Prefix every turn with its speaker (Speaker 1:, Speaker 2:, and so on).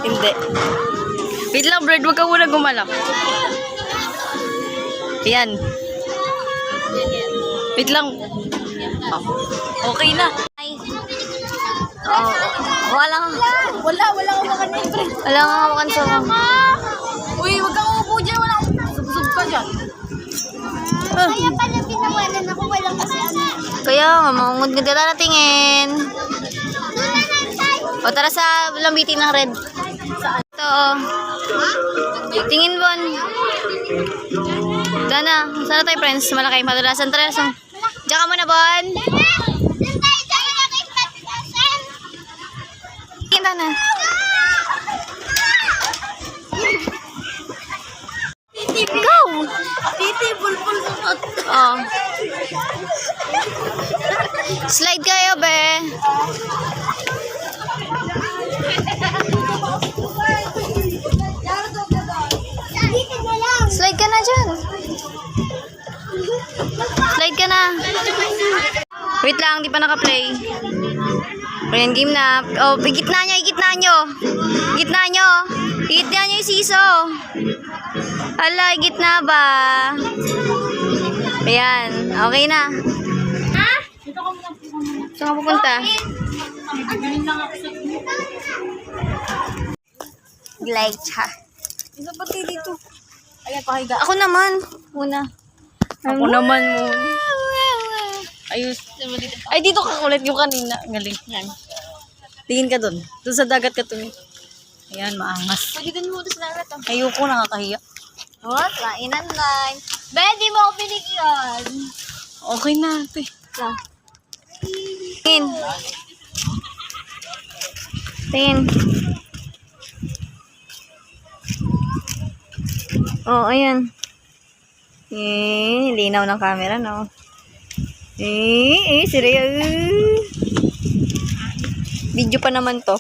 Speaker 1: Hindi. Wait lang, Brad. Huwag ka muna gumalap. Ayan. Wait lang. Oh. Okay na. Oh, wala akong makan na, Brad. Wala akong makan sa mga.
Speaker 2: Uy, wag kang umupo dyan. Wala akong subsub ka dyan. Kaya pala tinawanan ako. Walang kasi ano.
Speaker 1: Kaya nga, mangungod ka na tingin. O, tara sa lambitin ng red. Ito, oh. Tingin, Bon. Sana tayo, friends. Malaki. Madalasan, tara. Diyan ka muna, Bon. Tingin na. Go!
Speaker 2: Titi, bulbul utot.
Speaker 1: Oh. Slide kayo, be. Slide ka na dyan. Slide ka na. Wait lang, di pa naka-play. Ayan, game na. Oh, gitna nyo. Gitna nyo yung siso. Ala, gitna ba? Ayan, okay na.
Speaker 2: Ha?
Speaker 1: Saan ka pupunta? Like, ha?
Speaker 2: Isa pati dito. Ayan, pakiga.
Speaker 1: Ako naman. Muna. Ako naman mo. Ayos. Ay, dito ka ulit yung kanina. Galing. Yan. Tingin ka dun. Dun sa dagat ka tumingin. Ayan, maangas.
Speaker 2: Pwede din mo sa dagat.
Speaker 1: Ayoko, nakakahiya.
Speaker 2: What? Kainan line. Ben, di mo ako binigyan.
Speaker 1: Okay na, ate. Tingin. Tingin. Oh, ayan. Linaw ng camera, no? Seryo. Video pa naman to.